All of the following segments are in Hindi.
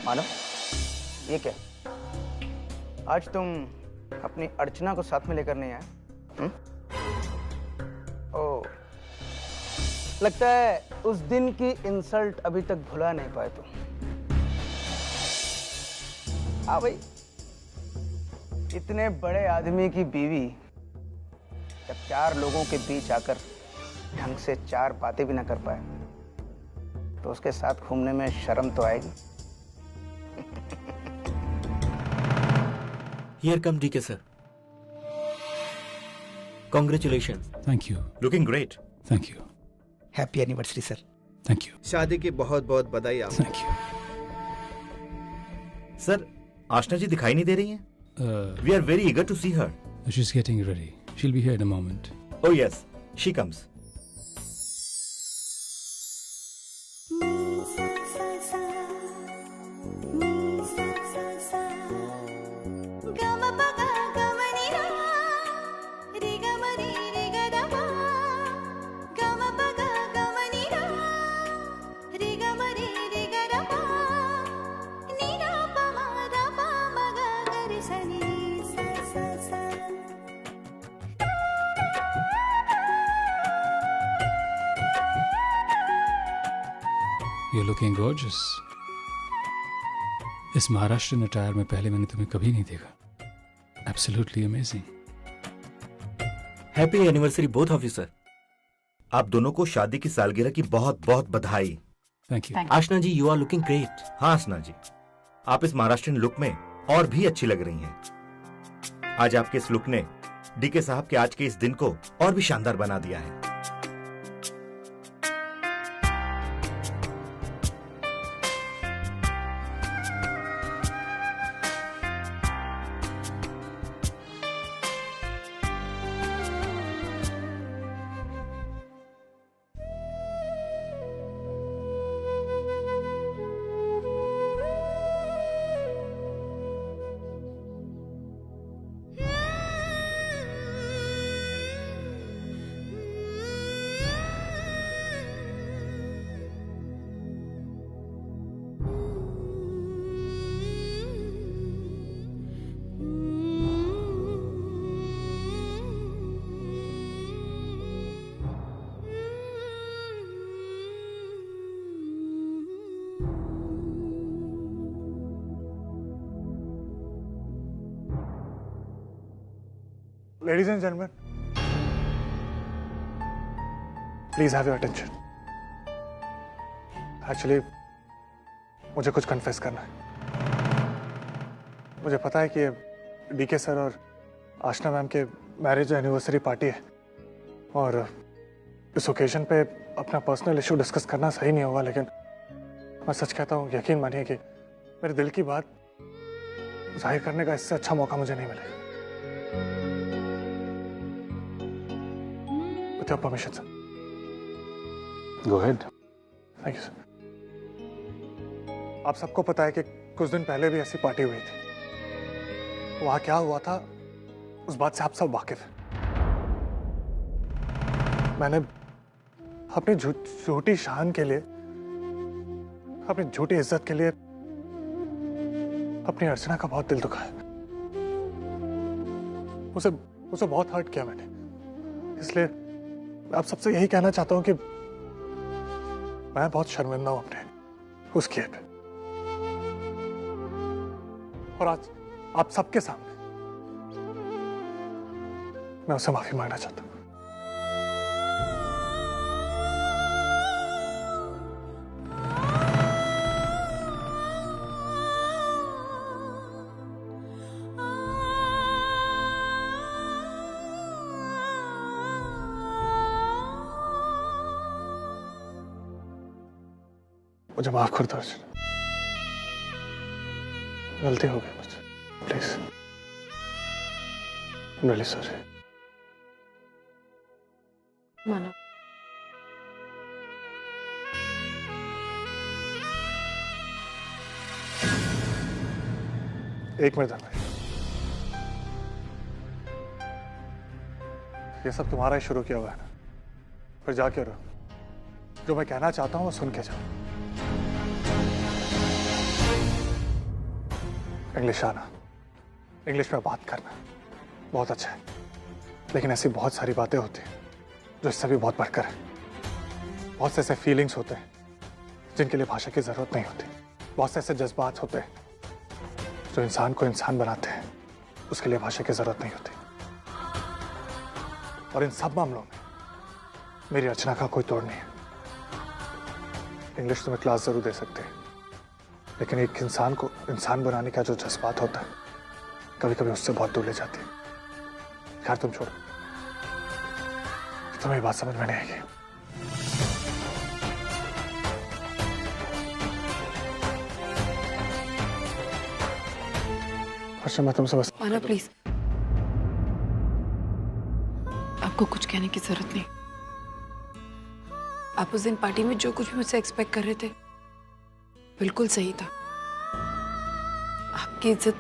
मानो, ये क्या? आज तुम अपनी अर्चना को साथ में लेकर नहीं आए? ओह, लगता है उस दिन की इंसल्ट अभी तक भुला नहीं पाए तुम। हाँ भाई, इतने बड़े आदमी की बीवी जब 4 लोगों के बीच आकर ढंग से 4 बातें भी ना कर पाए तो उसके साथ घूमने में शर्म तो आएगी। Here come DK sir. Congratulations. Thank you. Looking great. Thank you. Happy anniversary sir. Thank you. शादी की बहुत बहुत बधाई आपको। Thank you. सर, आशना जी दिखाई नहीं दे रही हैं? We are very eager to see her. She's getting ready. She'll be here in a moment. Oh yes, she comes. You're looking gorgeous. इस महाराष्ट्र अटायर में पहले मैंने तुम्हें कभी नहीं देखा. Absolutely amazing. Happy anniversary both of you sir. आप दोनों को शादी की सालगिरह की बहुत बहुत बधाई. Thank you. Aashna ji, you are looking great. हाँ आशना जी, आप इस महाराष्ट्रियन लुक में और भी अच्छी लग रही हैं. आज आपके इस लुक ने डीके साहब के आज के इस दिन को और भी शानदार बना दिया है. Ladies and gentlemen, please have your attention. Actually, मुझे कुछ कन्फेस करना है. मुझे पता है कि डीके सर और आशना मैम के मैरिज एनिवर्सरी पार्टी है और इस ओकेजन पे अपना पर्सनल इशू डिस्कस करना सही नहीं होगा, लेकिन मैं सच कहता हूँ, यकीन मानिए कि मेरे दिल की बात जाहिर करने का इससे अच्छा मौका मुझे नहीं मिलेगा. With your permission, sir. Go ahead. Thank you, sir. आप सबको पता है कि कुछ दिन पहले भी ऐसी पार्टी हुई थी. वहां क्या हुआ था उस बात से आप सब वाकिफ हैं. मैंने अपनी झूठी शान के लिए, अपनी झूठी इज्जत के लिए अपनी अर्चना का बहुत दिल दुखाया. उसे बहुत हर्ट किया मैंने. इसलिए मैं आप सबसे यही कहना चाहता हूं कि मैं बहुत शर्मिंदा हूं अपने उस किए पे. और आज आप सबके सामने मैं उससे माफी मांगना चाहता हूं. मुझे माफ कर दो अर्चना. गलती हो गई मुझसे. प्लीज. I'm really sorry. मानो, एक मिनट धर्मेश, ये सब तुम्हारा ही शुरू किया हुआ है ना, फिर जा क्यों रहो? जो मैं कहना चाहता हूं वो सुन के जाओ। इंग्लिश आना, इंग्लिश में बात करना बहुत अच्छा है, लेकिन ऐसी बहुत सारी बातें होती हैं जो इससे भी बहुत बढ़कर है। बहुत से ऐसे फीलिंग्स होते हैं जिनके लिए भाषा की जरूरत नहीं होती। बहुत से ऐसे जज्बात होते हैं जो इंसान को इंसान बनाते हैं, उसके लिए भाषा की जरूरत नहीं होती। और इन सब मामलों में मेरी रचना का कोई तोड़ नहीं है। इंग्लिश तुम्हें क्लास जरूर दे सकते हैं, लेकिन एक इंसान को इंसान बनाने का जो जज्बात होता है कभी कभी उससे बहुत दूर ले जाती है। खैर तुम छोड़ो, तुम्हें ये बात समझ में नहीं आएगी। अच्छा मैं तुमसे बस माना प्लीज, आपको कुछ कहने की जरूरत नहीं। आप उस दिन पार्टी में जो कुछ भी मुझसे एक्सपेक्ट कर रहे थे बिल्कुल सही था। आपकी इज्जत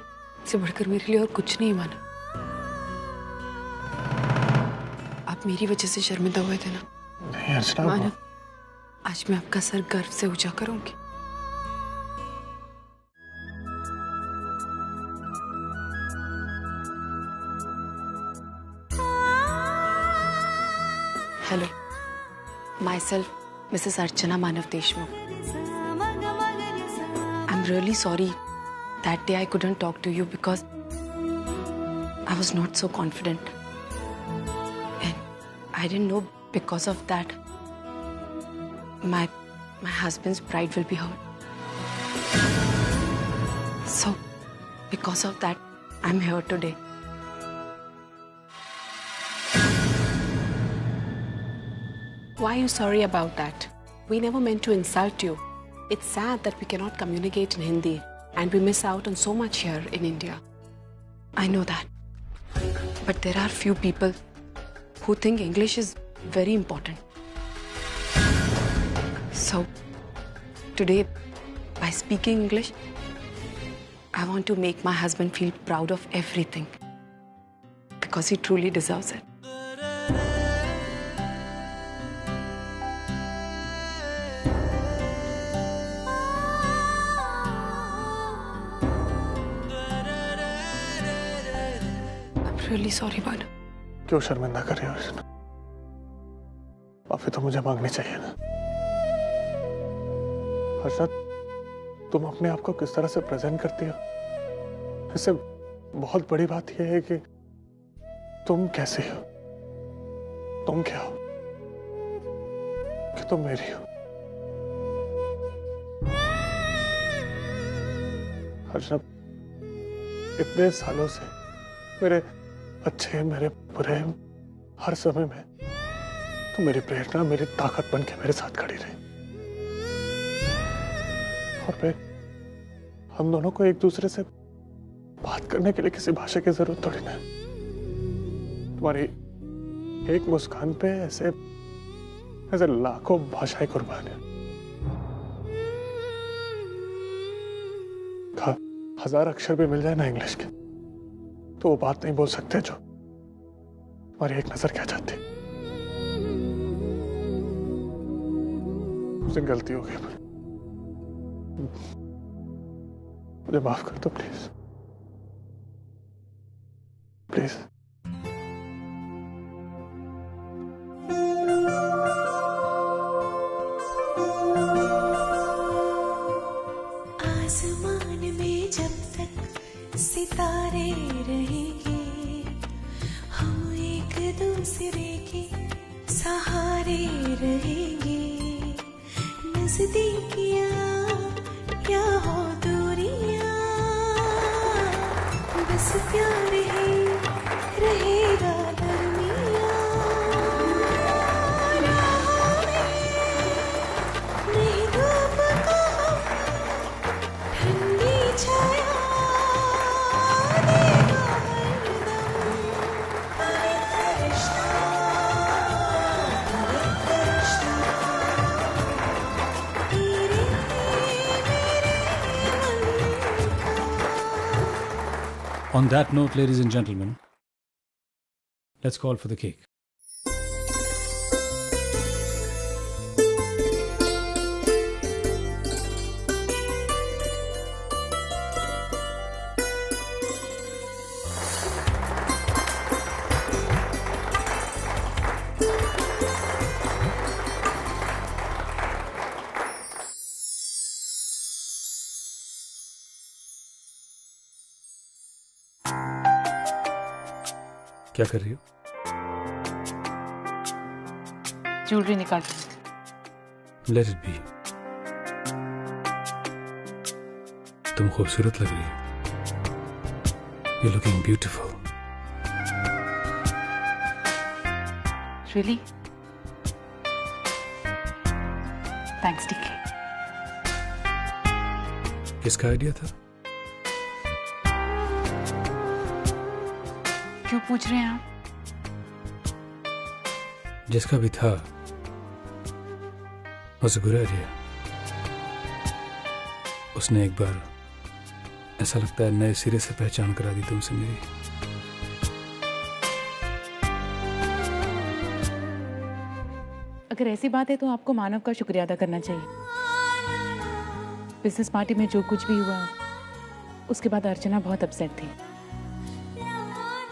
से बढ़कर मेरे लिए और कुछ नहीं माना। आप मेरी वजह से शर्मिंदा हुए थे ना? नहीं अर्चना, माना, आज मैं आपका सर गर्व से ऊंचा करूंगी। Hello, myself, Mrs. Archana Manav Deshmukh. I'm really sorry that day I couldn't talk to you because I was not so confident. And I didn't know because of that my husband's pride will be hurt. So, because of that, I'm here today. Why are you sorry about that? We never meant to insult you. It's sad that we cannot communicate in Hindi and we miss out on so much here in India. I know that. But there are few people who think English is very important. So, today, by speaking English, I want to make my husband feel proud of everything because he truly deserves it. Really sorry, Bana. क्यों शर्मिंदा कर रही हो अर्चना? माफी तो मुझे मांगनी चाहिए ना। अर्चना, तुम अपने आप को किस तरह से प्रेजेंट करती हो, इससे बहुत बड़ी बात यह है कि तुम कैसी हो, तुम क्या हो, कि तुम मेरी हो। अर्चना, इतने सालों से मेरे अच्छे मेरे बुरे हर समय में तुम मेरी प्रेरणा, मेरी ताकत बन के मेरे साथ खड़ी रही। और फिर हम दोनों को एक दूसरे से बात करने के लिए किसी भाषा की जरूरत थोड़ी ना। तुम्हारी एक मुस्कान पे ऐसे ऐसे लाखों भाषाएं कुर्बान है। 1000 अक्षर भी मिल जाए ना इंग्लिश के, तो वो बात नहीं बोल सकते जो तुम्हारी एक नजर कह जाती। मुझसे गलती हो गई, मुझे माफ कर दो प्लीज, प्लीज। आसमान में जब तक सितारे रहेंगे, हम एक दूसरे के सहारे रहेंगे। नजदीकियां या हो दूरियां, बस प्यार ही रहेगा दरमियां। नहीं धूप का ठंडी छाया देगा हरदम। पवित्र रिश्ता, पवित्र रिश्ता, तेरे On that note, ladies and gentlemen, let's call for the cake. क्या कर रही हो? ज्वेलरी निकाल रही। Let it be. तुम खूबसूरत लग रही हो। You're looking beautiful. Really? Thanks, DK. किसका आइडिया था? क्यों पूछ रहे हैं आप? जिसका भी था, was a good idea. उसने एक बार ऐसा लगता है नए सिरे से पहचान करा दी तुमसे मेरी। अगर ऐसी बात है तो आपको मानव का शुक्रिया अदा करना चाहिए। बिजनेस पार्टी में जो कुछ भी हुआ, उसके बाद अर्चना बहुत अपसेट थी।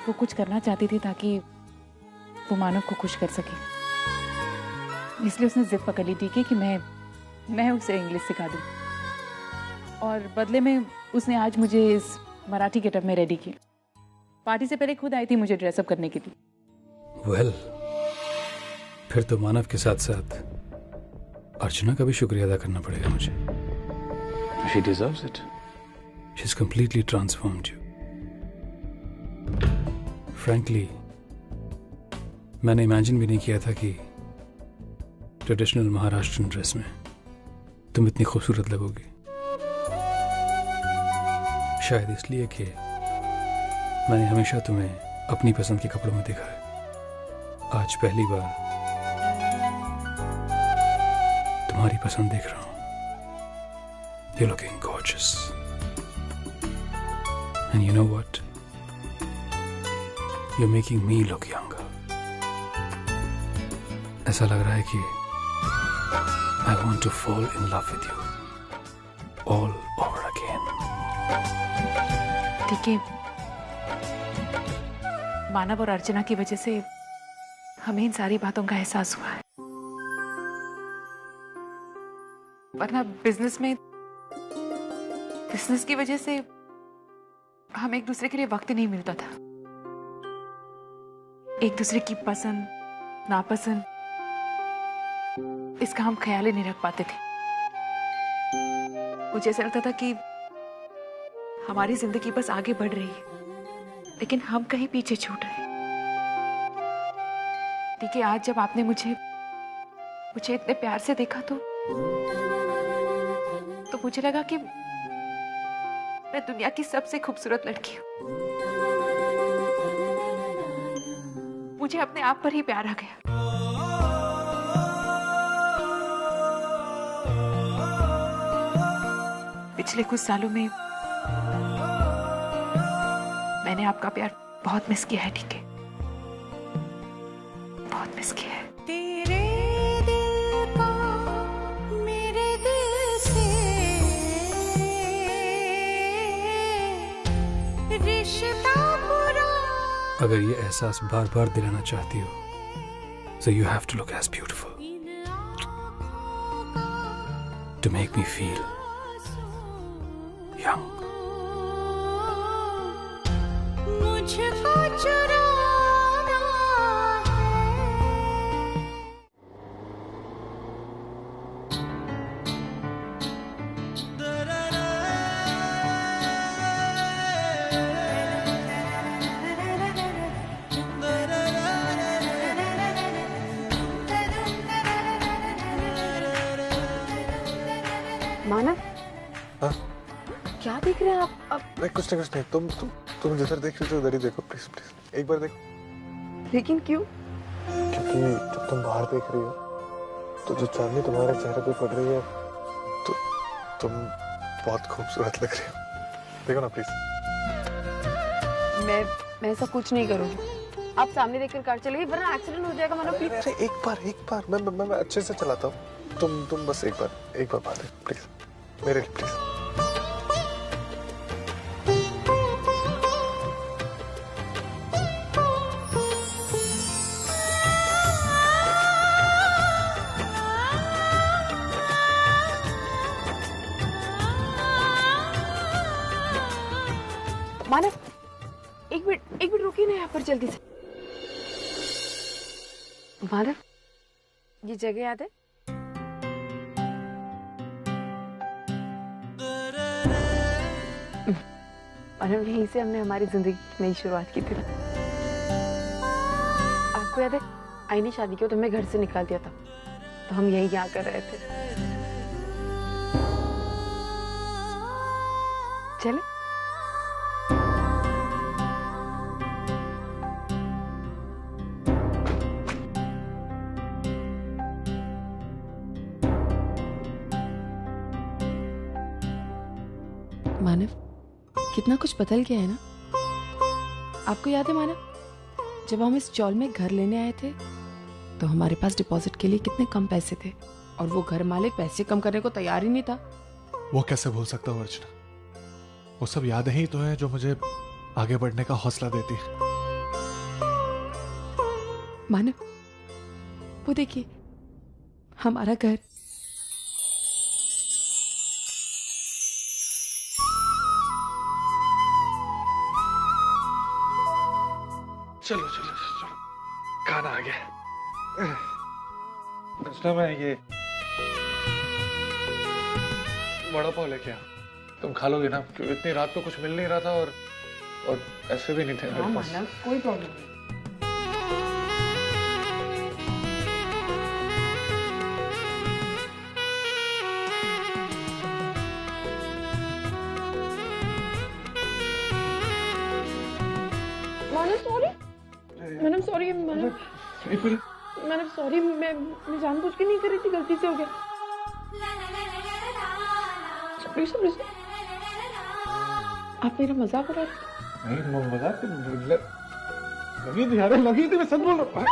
वो कुछ करना चाहती थी ताकि वो मानव को खुश कर सके, इसलिए उसने जिद पकड़ ली थी कि मैं उसे इंग्लिश सिखा दूं। और बदले में उसने आज मुझे इस मराठी गेटअप में रेडी किया। पार्टी से पहले खुद आई थी मुझे ड्रेसअप करने के लिए। Well, फिर तो मानव के साथ साथ अर्चना का भी शुक्रिया अदा करना पड़ेगा मुझे। She deserves it. She's completely transformed you. Frankly, मैंने इमेजिन भी नहीं किया था कि ट्रेडिशनल महाराष्ट्रन ड्रेस में तुम इतनी खूबसूरत लगोगी। शायद इसलिए कि मैंने हमेशा तुम्हें अपनी पसंद के कपड़ों में देखा है। आज पहली बार तुम्हारी पसंद देख रहा हूं। You're looking gorgeous. And you know what? You're making me look younger. ऐसा लग रहा है कि I want to fall in love with you all over again. ठीक है, मानव और अर्चना की वजह से हमें इन सारी बातों का एहसास हुआ है, वरना बिजनेस की वजह से हम एक दूसरे के लिए वक्त नहीं मिलता था। एक दूसरे की पसंद नापसंद इसका हम ख्याल ही नहीं रख पाते थे। मुझे ऐसा लगता था कि हमारी जिंदगी बस आगे बढ़ रही है, लेकिन हम कहीं पीछे छूट रहे। ठीक है, आज जब आपने मुझे इतने प्यार से देखा तो मुझे लगा कि मैं दुनिया की सबसे खूबसूरत लड़की हूं। मुझे अपने आप पर ही प्यार आ गया। पिछले कुछ सालों में मैंने आपका प्यार बहुत मिस किया है, ठीक है, बहुत मिस किया है। तेरे दिल का मेरे दिल से रिश्ता पूरा। अगर ये एहसास बार बार दिलाना चाहती हो, so you have to look as beautiful to make me feel young. मुझको चुराना है। मानव, हाँ? क्या देख रहे हैं आप? अब नहीं, कुछ नहीं। तुम जिधर देख रही हो उधर ही देखो, प्लीज एक बार देखो। लेकिन क्यों? क्योंकि जब तुम बाहर देख रही हो तो जो चांदनी तुम्हारे चेहरे पे पड़ रही है तो तुम बहुत खूबसूरत लग रही हो। देखो ना प्लीज। मैं ऐसा कुछ नहीं करूँगी। आप सामने देखकर कार चलेगी वरना एक्सीडेंट हो जाएगा मानो। प्लीज अरे एक बार मैं अच्छे से चलाता हूँ। तुम बस एक बार बात है प्लीज, मेरे लिए प्लीज। मानव एक मिनट रुकिए ना यहाँ पर जल्दी से। मानव ये जगह याद है? मानव यहीं से हमने हमारी जिंदगी की नई शुरुआत की थी। आपको याद है आई ने शादी की तो हमें घर से निकाल दिया था, तो हम यही यहाँ कर रहे थे। चले मानव, कितना कुछ बदल गया है ना। आपको याद है मानव, जब हम इस चौल में घर लेने आए थे तो हमारे पास डिपॉजिट के लिए कितने कम पैसे थे और वो घर मालिक पैसे कम करने को तैयार ही नहीं था। वो कैसे भूल सकता हूँ अर्चना, वो सब यादें ही तो हैं जो मुझे आगे बढ़ने का हौसला देती है। मानव वो देखिए हमारा घर। चलो खाना आ गया। अर्चना मैं ये वड़ा पाव लेके आ, तुम खा लोगे ना? क्योंकि इतनी रात को कुछ मिल नहीं रहा था और ऐसे भी नहीं थे मेरे पास। कोई प्रॉब्लम नहीं। मैडम सॉरी मैडम सॉरी, मैं जानबूझ के नहीं कर रही थी, गलती से हो गया। प्लीज आप मेरा मजाक उड़ा रहे? नहीं मजाक लगी थी, मैं सच बोल रहा हूँ।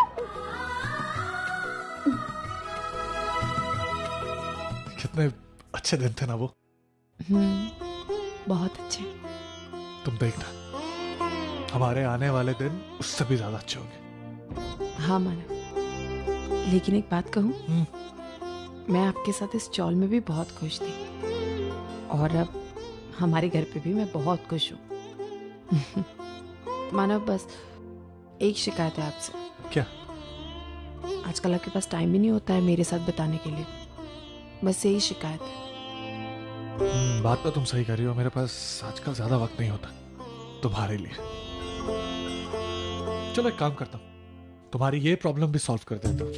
कितने अच्छे दिन थे ना वो। बहुत अच्छे। तुम देखना हमारे आने वाले दिन उससे भी ज्यादा अच्छे होंगे। हाँ मानव, लेकिन एक बात कहूँ, मैं आपके साथ इस चौल में भी बहुत खुश थी और अब हमारे घर पे भी मैं बहुत खुश हूँ। मानव बस एक शिकायत है आपसे। क्या? आजकल आपके पास टाइम ही नहीं होता है मेरे साथ बिताने के लिए, बस यही शिकायत है। बात तो तुम सही कर रही हो, मेरे पास आजकल ज्यादा वक्त नहीं होता तुम्हारे लिए। चलो एक काम करता हूँ, तुम्हारी ये प्रॉब्लम भी सॉल्व कर देता हूँ।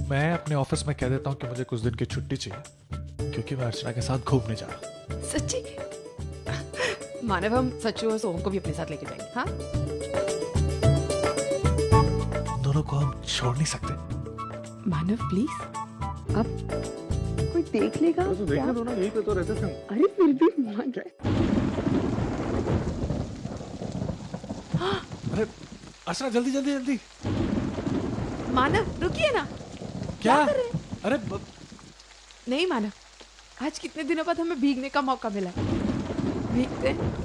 मैं अपने ऑफिस में कह देता हूँ कि मुझे कुछ दिन की छुट्टी चाहिए क्योंकि मैं अर्चना के साथ घूमने जा रहा हूँ। सच्ची? मानव हम सच्चू और सोहम को भी अपने साथ लेके जाएंगे। हाँ दोनों को हम छोड़ नहीं सकते। मानव प्लीज, अब कोई देख लेगा तो देखने दो ना, यही पे तो रहते थे। अरे फिर भी मान गए। अरे अर्चना जल्दी जल्दी जल्दी। मानव रुकिए ना। क्या? अरे नहीं मानव, आज कितने दिनों बाद हमें भीगने का मौका मिला। भीगते हैं।